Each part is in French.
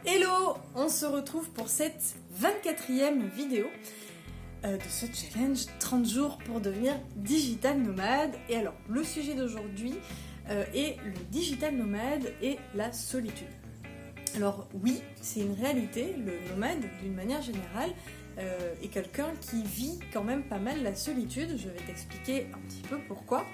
Hello, on se retrouve pour cette 24e vidéo de ce challenge 30 jours pour devenir digital nomade. Et alors, le sujet d'aujourd'hui est le digital nomade et la solitude. Alors oui, c'est une réalité, le nomade d'une manière générale est quelqu'un qui vit quand même pas mal la solitude. Je vais t'expliquer un petit peu pourquoi.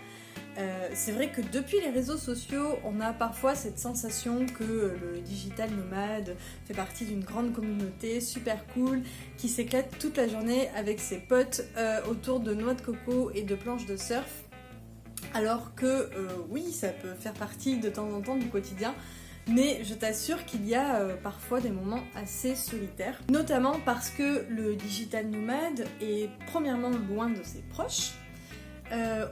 C'est vrai que depuis les réseaux sociaux, on a parfois cette sensation que le digital nomade fait partie d'une grande communauté super cool, qui s'éclate toute la journée avec ses potes autour de noix de coco et de planches de surf. Alors que oui, ça peut faire partie de temps en temps du quotidien, mais je t'assure qu'il y a parfois des moments assez solitaires, notamment parce que le digital nomade est premièrement loin de ses proches.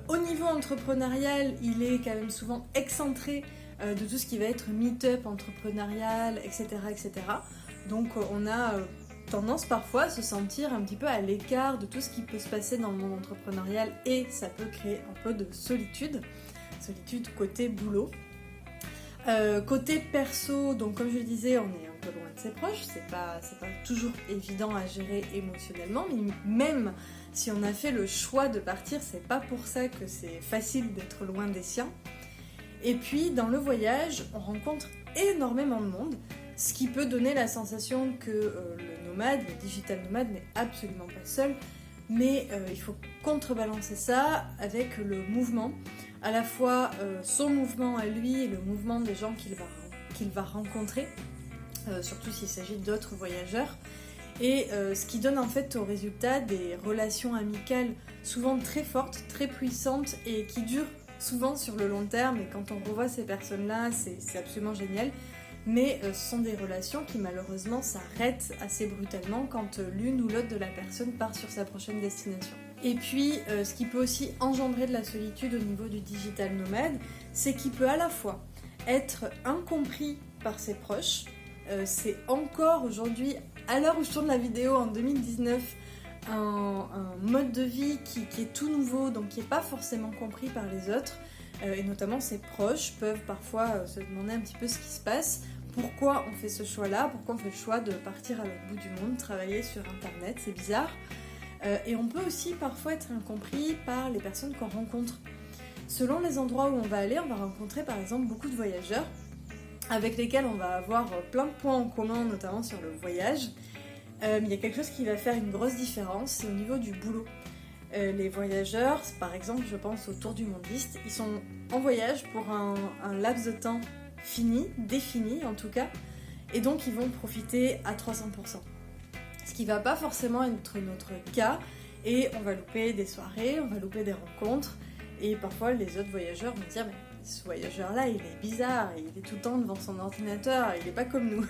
Au niveau entrepreneurial, il est quand même souvent excentré de tout ce qui va être meet-up entrepreneurial, etc., etc. Donc on a tendance parfois à se sentir un petit peu à l'écart de tout ce qui peut se passer dans le monde entrepreneurial et ça peut créer un peu de solitude côté boulot. Côté perso, donc comme je le disais, on est un peu loin de ses proches, c'est pas toujours évident à gérer émotionnellement, mais même si on a fait le choix de partir, c'est pas pour ça que c'est facile d'être loin des siens. Et puis dans le voyage, on rencontre énormément de monde, ce qui peut donner la sensation que le digital nomade n'est absolument pas seul, mais il faut contrebalancer ça avec le mouvement, à la fois son mouvement à lui et le mouvement des gens qu'il va rencontrer, surtout s'il s'agit d'autres voyageurs, et ce qui donne en fait au résultat des relations amicales souvent très fortes, très puissantes et qui durent souvent sur le long terme. Et quand on revoit ces personnes-là, c'est absolument génial. Mais ce sont des relations qui malheureusement s'arrêtent assez brutalement quand l'une ou l'autre de la personne part sur sa prochaine destination. Et puis ce qui peut aussi engendrer de la solitude au niveau du digital nomade, c'est qu'il peut à la fois être incompris par ses proches. C'est encore aujourd'hui, à l'heure où je tourne la vidéo en 2019, un mode de vie qui est tout nouveau, donc qui n'est pas forcément compris par les autres. Et notamment ses proches peuvent parfois se demander un petit peu ce qui se passe, pourquoi on fait ce choix-là, pourquoi on fait le choix de partir à l'autre bout du monde, travailler sur internet, c'est bizarre. Et on peut aussi parfois être incompris par les personnes qu'on rencontre. Selon les endroits où on va aller, on va rencontrer par exemple beaucoup de voyageurs avec lesquels on va avoir plein de points en commun, notamment sur le voyage. Mais il y a quelque chose qui va faire une grosse différence, c'est au niveau du boulot. Les voyageurs, par exemple, je pense aux tours du mondiste, ils sont en voyage pour un laps de temps défini en tout cas, et donc ils vont profiter à 300%. Ce qui va pas forcément être notre cas, et on va louper des soirées, on va louper des rencontres, et parfois les autres voyageurs vont dire mais ce voyageur-là, il est bizarre, il est tout le temps devant son ordinateur, il est pas comme nous.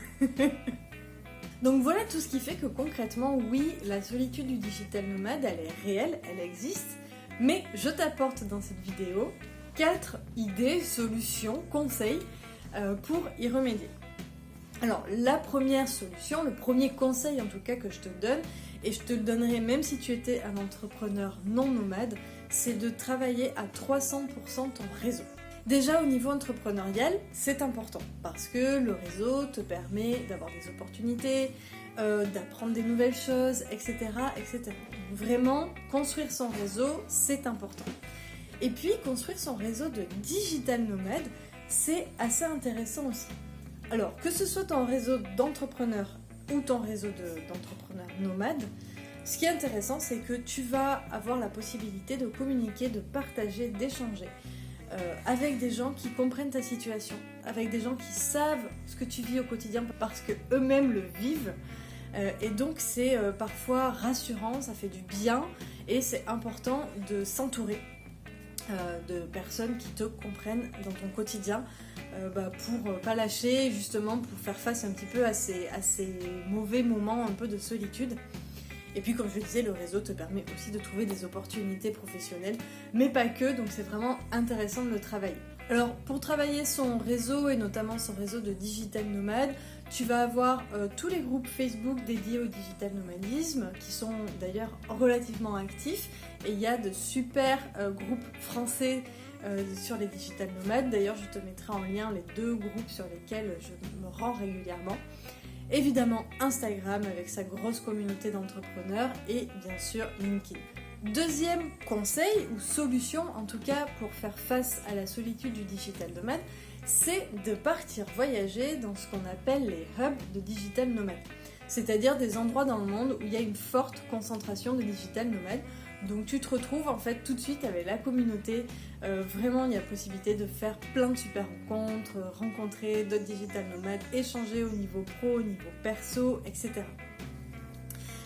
Donc voilà tout ce qui fait que concrètement, oui, la solitude du digital nomade, elle est réelle, elle existe, mais je t'apporte dans cette vidéo 4 idées, solutions, conseils pour y remédier. Alors la première solution, le premier conseil en tout cas que je te donne, et je te le donnerai même si tu étais un entrepreneur non nomade, c'est de travailler à 300% ton réseau. Déjà au niveau entrepreneurial, c'est important parce que le réseau te permet d'avoir des opportunités, d'apprendre des nouvelles choses, etc., etc. Donc vraiment, construire son réseau, c'est important. Et puis, construire son réseau de digital nomade, c'est assez intéressant aussi. Alors, que ce soit ton réseau d'entrepreneurs ou ton réseau d'entrepreneurs nomades, ce qui est intéressant, c'est que tu vas avoir la possibilité de communiquer, de partager, d'échanger avec des gens qui comprennent ta situation, avec des gens qui savent ce que tu vis au quotidien parce qu'eux-mêmes le vivent. Et donc c'est parfois rassurant, ça fait du bien et c'est important de s'entourer de personnes qui te comprennent dans ton quotidien pour pas lâcher, justement pour faire face un petit peu à ces mauvais moments un peu de solitude. Et puis comme je le disais, le réseau te permet aussi de trouver des opportunités professionnelles, mais pas que, donc c'est vraiment intéressant de le travailler. Alors pour travailler son réseau et notamment son réseau de digital nomade, tu vas avoir tous les groupes Facebook dédiés au digital nomadisme qui sont d'ailleurs relativement actifs et il y a de super groupes français sur les digital nomades. D'ailleurs je te mettrai en lien les 2 groupes sur lesquels je me rends régulièrement. évidemment Instagram avec sa grosse communauté d'entrepreneurs et bien sûr LinkedIn. Deuxième conseil ou solution en tout cas pour faire face à la solitude du digital nomade, c'est de partir voyager dans ce qu'on appelle les hubs de digital nomade. C'est-à-dire des endroits dans le monde où il y a une forte concentration de digital nomades. Donc tu te retrouves en fait tout de suite avec la communauté, vraiment il y a possibilité de faire plein de super rencontres, rencontrer d'autres digital nomades, échanger au niveau pro, au niveau perso, etc.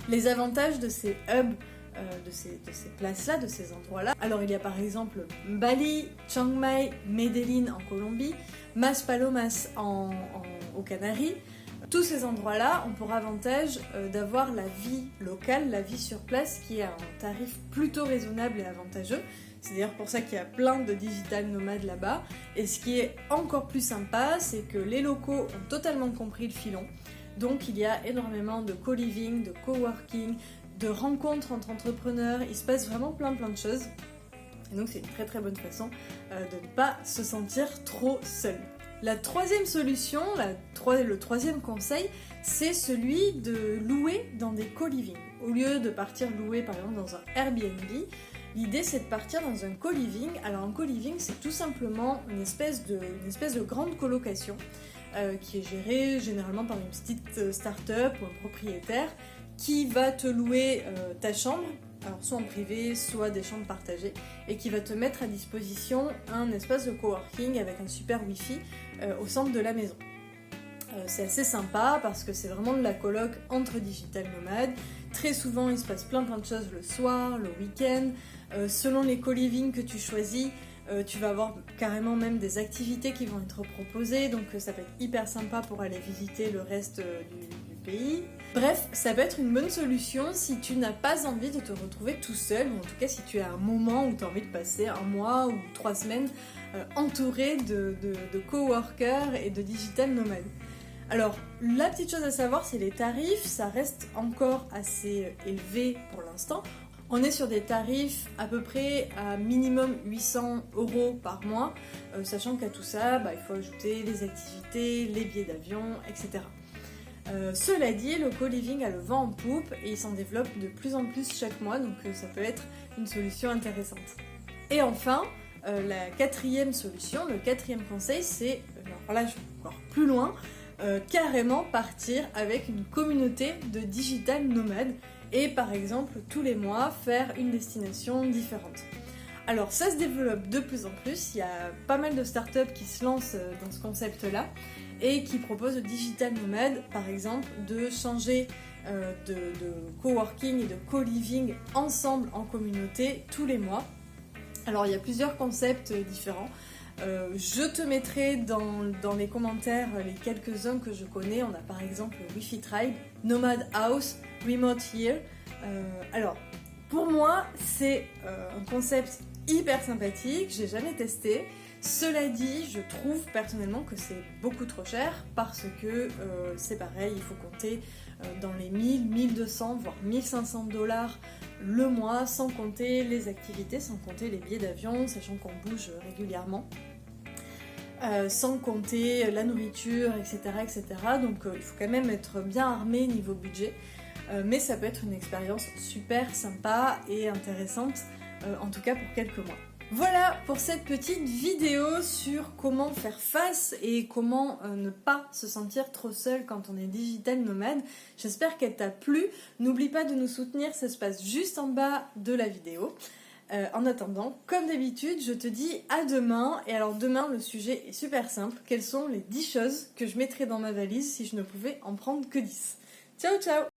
Les avantages de ces hubs, de ces places-là, de ces endroits-là. Alors il y a par exemple Bali, Chiang Mai, Medellín en Colombie, Maspalomas aux Canaries. Tous ces endroits-là ont pour avantage d'avoir la vie locale, la vie sur place qui est à un tarif plutôt raisonnable et avantageux. C'est d'ailleurs pour ça qu'il y a plein de digital nomades là-bas. Et ce qui est encore plus sympa, c'est que les locaux ont totalement compris le filon. Donc il y a énormément de co-living, de coworking, de rencontres entre entrepreneurs, il se passe vraiment plein de choses. Et donc c'est une très bonne façon de ne pas se sentir trop seul. La troisième solution, le troisième conseil, c'est celui de louer dans des co-living. Au lieu de partir louer par exemple dans un Airbnb, l'idée c'est de partir dans un co-living. Alors un co-living c'est tout simplement une espèce de grande colocation qui est gérée généralement par une petite start-up ou un propriétaire qui va te louer ta chambre, alors soit en privé, soit des chambres partagées, et qui va te mettre à disposition un espace de coworking avec un super wifi au centre de la maison. C'est assez sympa parce que c'est vraiment de la coloc entre digital nomades. Très souvent il se passe plein de choses le soir, le week-end. Selon les co-living que tu choisis, tu vas avoir carrément même des activités qui vont être proposées, donc ça peut être hyper sympa pour aller visiter le reste du pays. Bref, ça peut être une bonne solution si tu n'as pas envie de te retrouver tout seul, ou en tout cas si tu as un moment où tu as envie de passer un mois ou 3 semaines entouré de coworkers et de digital nomades. Alors, la petite chose à savoir, c'est les tarifs, ça reste encore assez élevé pour l'instant. On est sur des tarifs à peu près à minimum 800 € par mois, sachant qu'à tout ça, il faut ajouter les activités, les billets d'avion, etc. Cela dit, le co-living a le vent en poupe et il s'en développe de plus en plus chaque mois, donc ça peut être une solution intéressante. Et enfin, la quatrième solution, le quatrième conseil, c'est, alors là je vais encore plus loin, carrément partir avec une communauté de digital nomades et par exemple tous les mois faire une destination différente. Alors ça se développe de plus en plus, il y a pas mal de startups qui se lancent dans ce concept-là et qui proposent aux digital nomades par exemple de changer de coworking et de co-living ensemble en communauté tous les mois. Alors il y a plusieurs concepts différents. Je te mettrai dans les commentaires les quelques-uns que je connais. On a par exemple Wi-Fi Tribe, Nomad House, Remote Here. Alors, pour moi, c'est un concept hyper sympathique, j'ai jamais testé. Cela dit, je trouve personnellement que c'est beaucoup trop cher parce que c'est pareil, il faut compter dans les 1000, 1200, voire 1500 $ le mois, sans compter les activités, sans compter les billets d'avion, sachant qu'on bouge régulièrement. Sans compter la nourriture, etc. Donc il faut quand même être bien armé niveau budget. Mais ça peut être une expérience super sympa et intéressante, en tout cas pour quelques mois. Voilà pour cette petite vidéo sur comment faire face et comment ne pas se sentir trop seul quand on est digital nomade. J'espère qu'elle t'a plu. N'oublie pas de nous soutenir, ça se passe juste en bas de la vidéo. En attendant, comme d'habitude, je te dis à demain. Et alors demain, le sujet est super simple. Quelles sont les 10 choses que je mettrais dans ma valise si je ne pouvais en prendre que 10 ? Ciao ciao!